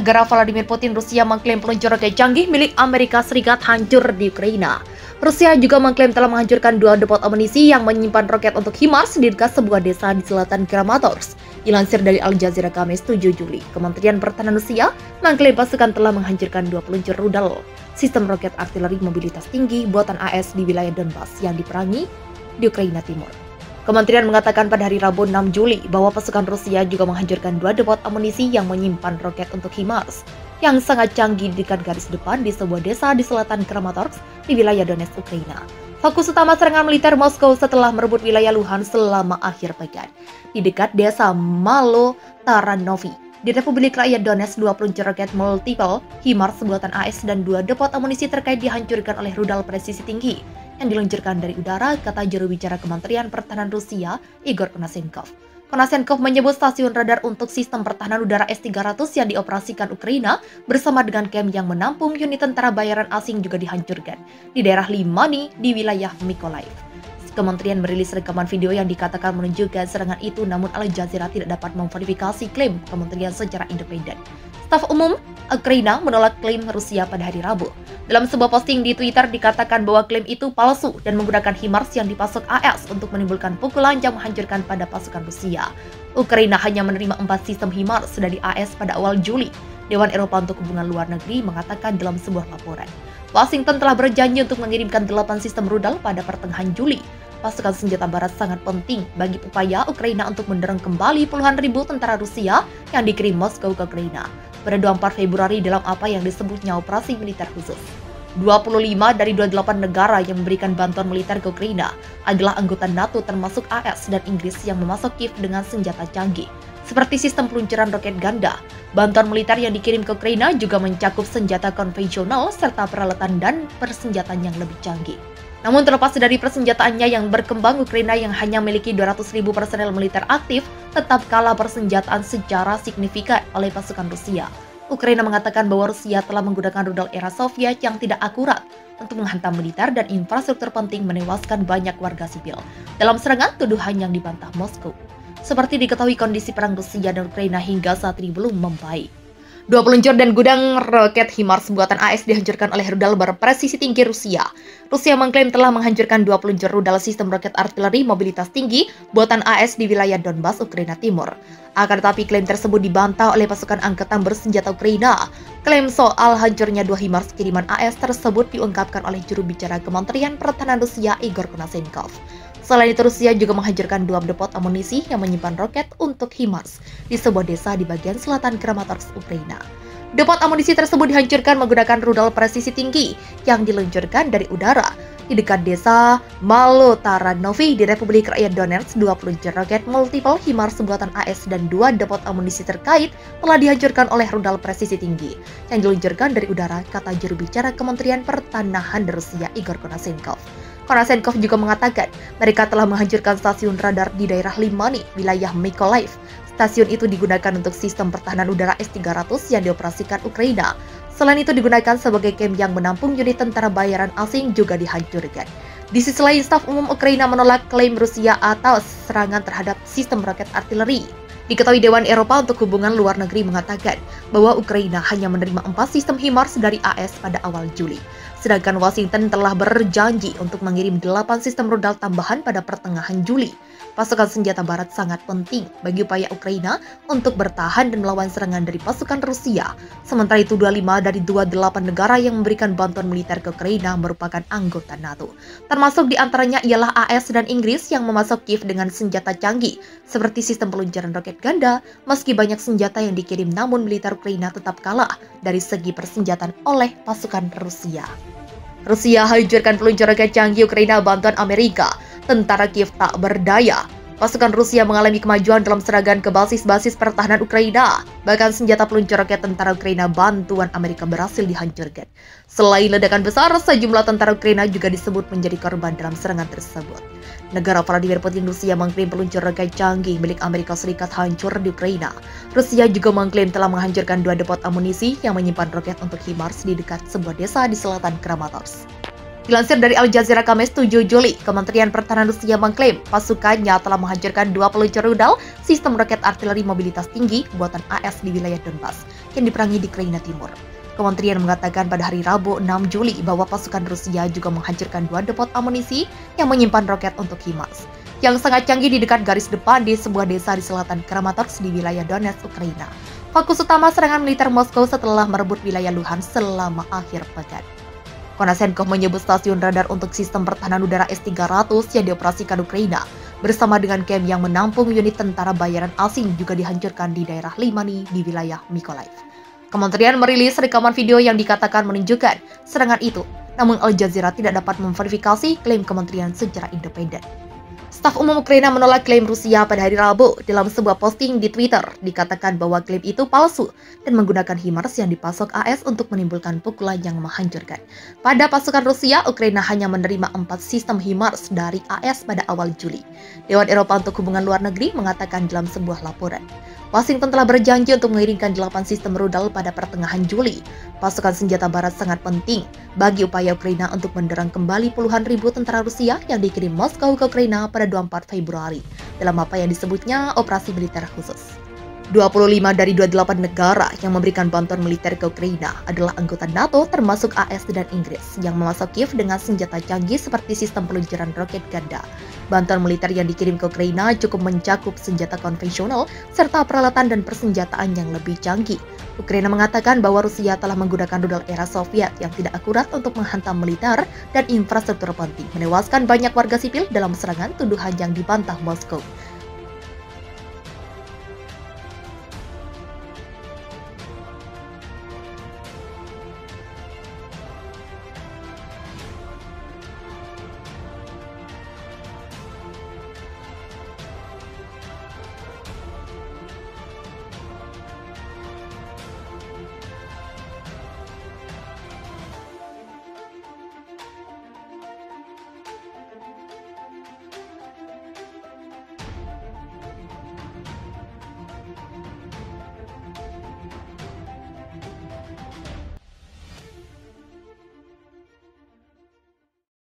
Negara Vladimir Putin, Rusia mengklaim peluncur roket canggih milik Amerika Serikat hancur di Ukraina. Rusia juga mengklaim telah menghancurkan 2 depot amunisi yang menyimpan roket untuk HIMARS di dekat sebuah desa di selatan Kramatorsk. Dilansir dari Al Jazeera Kamis 7 Juli, Kementerian Pertahanan Rusia mengklaim pasukan telah menghancurkan 2 peluncur rudal sistem roket artileri mobilitas tinggi buatan AS di wilayah Donbas yang diperangi di Ukraina Timur. Kementerian mengatakan pada hari Rabu 6 Juli bahwa pasukan Rusia juga menghancurkan 2 depot amunisi yang menyimpan roket untuk HIMARS yang sangat canggih di dekat garis depan di sebuah desa di selatan Kramatorsk di wilayah Donetsk, Ukraina. Fokus utama serangan militer Moskow setelah merebut wilayah Luhansk selama akhir pekan di dekat desa Malo-Taranovi. Di Republik Rakyat Donetsk, 2 peluncur roket multiple HIMARS buatan AS dan 2 depot amunisi terkait dihancurkan oleh rudal presisi tinggi yang diluncurkan dari udara, kata juru bicara Kementerian Pertahanan Rusia, Igor Konasenkov. Konasenkov menyebut stasiun radar untuk sistem pertahanan udara S-300 yang dioperasikan Ukraina bersama dengan kamp yang menampung unit tentara bayaran asing juga dihancurkan di daerah Limani di wilayah Mykolaiv. Kementerian merilis rekaman video yang dikatakan menunjukkan serangan itu, namun Al Jazeera tidak dapat memverifikasi klaim kementerian secara independen. Staf Umum Ukraina menolak klaim Rusia pada hari Rabu. Dalam sebuah posting di Twitter dikatakan bahwa klaim itu palsu dan menggunakan HIMARS yang dipasok AS untuk menimbulkan pukulan yang menghancurkan pada pasukan Rusia. Ukraina hanya menerima 4 sistem HIMARS dari AS pada awal Juli. Dewan Eropa untuk Hubungan Luar Negeri mengatakan dalam sebuah laporan, Washington telah berjanji untuk mengirimkan 8 sistem rudal pada pertengahan Juli. Pasukan senjata barat sangat penting bagi upaya Ukraina untuk mendorong kembali puluhan ribu tentara Rusia yang dikirim Moskow ke Ukraina pada 24 Februari dalam apa yang disebutnya operasi militer khusus. 25 dari 28 negara yang memberikan bantuan militer ke Ukraina adalah anggota NATO termasuk AS dan Inggris yang memasok Kiev dengan senjata canggih, seperti sistem peluncuran roket ganda. Bantuan militer yang dikirim ke Ukraina juga mencakup senjata konvensional serta peralatan dan persenjataan yang lebih canggih. Namun terlepas dari persenjataannya yang berkembang, Ukraina yang hanya memiliki 200.000 personel militer aktif tetap kalah persenjataan secara signifikan oleh pasukan Rusia. Ukraina mengatakan bahwa Rusia telah menggunakan rudal era Soviet yang tidak akurat untuk menghantam militer dan infrastruktur penting, menewaskan banyak warga sipil. Dalam serangan, tuduhan yang dibantah Moskow. Seperti diketahui, kondisi perang Rusia dan Ukraina hingga saat ini belum membaik. 2 peluncur dan gudang roket HIMARS buatan AS dihancurkan oleh rudal berpresisi tinggi Rusia. Rusia mengklaim telah menghancurkan 2 peluncur rudal sistem roket artileri mobilitas tinggi buatan AS di wilayah Donbas, Ukraina Timur. Akan tetapi klaim tersebut dibantah oleh pasukan angkatan bersenjata Ukraina. Klaim soal hancurnya 2 HIMARS kiriman AS tersebut diungkapkan oleh juru bicara Kementerian Pertahanan Rusia, Igor Konasenkov. Selain itu, Rusia juga menghancurkan 2 depot amunisi yang menyimpan roket untuk HIMARS di sebuah desa di bagian selatan Kramatorsk, Ukraina. Depot amunisi tersebut dihancurkan menggunakan rudal presisi tinggi yang diluncurkan dari udara di dekat desa Malo-Taranovi di Republik Rakyat Donetsk. 2 peluncur roket multiple HIMARS buatan AS dan 2 depot amunisi terkait telah dihancurkan oleh rudal presisi tinggi yang diluncurkan dari udara, kata juru bicara Kementerian Pertahanan Rusia, Igor Konasenkov. Konasenkov juga mengatakan mereka telah menghancurkan stasiun radar di daerah Limani, wilayah Mykolaiv. Stasiun itu digunakan untuk sistem pertahanan udara S-300 yang dioperasikan Ukraina. Selain itu digunakan sebagai kamp yang menampung unit tentara bayaran asing juga dihancurkan. Di sisi lain, staf umum Ukraina menolak klaim Rusia atas serangan terhadap sistem roket artileri. Diketahui Dewan Eropa untuk Hubungan Luar Negeri mengatakan bahwa Ukraina hanya menerima 4 sistem HIMARS dari AS pada awal Juli. Sedangkan Washington telah berjanji untuk mengirim 8 sistem rudal tambahan pada pertengahan Juli. Pasukan senjata barat sangat penting bagi upaya Ukraina untuk bertahan dan melawan serangan dari pasukan Rusia. Sementara itu, 25 dari 28 negara yang memberikan bantuan militer ke Ukraina merupakan anggota NATO. Termasuk diantaranya ialah AS dan Inggris yang memasok Kiev dengan senjata canggih, seperti sistem peluncuran roket ganda. Meski banyak senjata yang dikirim, namun militer Ukraina tetap kalah dari segi persenjataan oleh pasukan Rusia. Rusia hancurkan peluncur roket canggih Ukraina bantuan Amerika. Tentara Kiev tak berdaya. Pasukan Rusia mengalami kemajuan dalam serangan ke basis-basis pertahanan Ukraina. Bahkan senjata peluncur roket tentara Ukraina bantuan Amerika berhasil dihancurkan. Selain ledakan besar, sejumlah tentara Ukraina juga disebut menjadi korban dalam serangan tersebut. Negara Vladimir Putin, Rusia mengklaim peluncur roket canggih milik Amerika Serikat hancur di Ukraina. Rusia juga mengklaim telah menghancurkan 2 depot amunisi yang menyimpan roket untuk HIMARS di dekat sebuah desa di selatan Kramatorsk. Dilansir dari Al Jazeera Kamis 7 Juli, Kementerian Pertahanan Rusia mengklaim pasukannya telah menghancurkan 2 peluncur rudal sistem roket artileri mobilitas tinggi buatan AS di wilayah Donbas yang diperangi di Ukraina Timur. Kementerian mengatakan pada hari Rabu 6 Juli bahwa pasukan Rusia juga menghancurkan 2 depot amunisi yang menyimpan roket untuk HIMARS yang sangat canggih di dekat garis depan di sebuah desa di selatan Kramatorsk di wilayah Donetsk, Ukraina. Fokus utama serangan militer Moskow setelah merebut wilayah Luhansk selama akhir pekan. Konasenkov menyebut stasiun radar untuk sistem pertahanan udara S-300 yang dioperasikan Ukraina bersama dengan kamp yang menampung unit tentara bayaran asing juga dihancurkan di daerah Limani di wilayah Mykolaiv. Kementerian merilis rekaman video yang dikatakan menunjukkan serangan itu, namun Al Jazeera tidak dapat memverifikasi klaim kementerian secara independen. Staf umum Ukraina menolak klaim Rusia pada hari Rabu. Dalam sebuah posting di Twitter, dikatakan bahwa klaim itu palsu dan menggunakan HIMARS yang dipasok AS untuk menimbulkan pukulan yang menghancurkan. Pada pasukan Rusia, Ukraina hanya menerima 4 sistem HIMARS dari AS pada awal Juli. Dewan Eropa untuk Hubungan Luar Negeri mengatakan dalam sebuah laporan, Washington telah berjanji untuk mengirimkan 8 sistem rudal pada pertengahan Juli. Pasukan senjata barat sangat penting bagi upaya Ukraina untuk mendorong kembali puluhan ribu tentara Rusia yang dikirim Moskow ke Ukraina pada 24 Februari dalam apa yang disebutnya operasi militer khusus. 25 dari 28 negara yang memberikan bantuan militer ke Ukraina adalah anggota NATO termasuk AS dan Inggris yang memasok Kiev dengan senjata canggih seperti sistem peluncuran roket ganda. Bantuan militer yang dikirim ke Ukraina cukup mencakup senjata konvensional serta peralatan dan persenjataan yang lebih canggih. Ukraina mengatakan bahwa Rusia telah menggunakan rudal era Soviet yang tidak akurat untuk menghantam militer dan infrastruktur penting, menewaskan banyak warga sipil dalam serangan, tuduhan yang dibantah Moskow.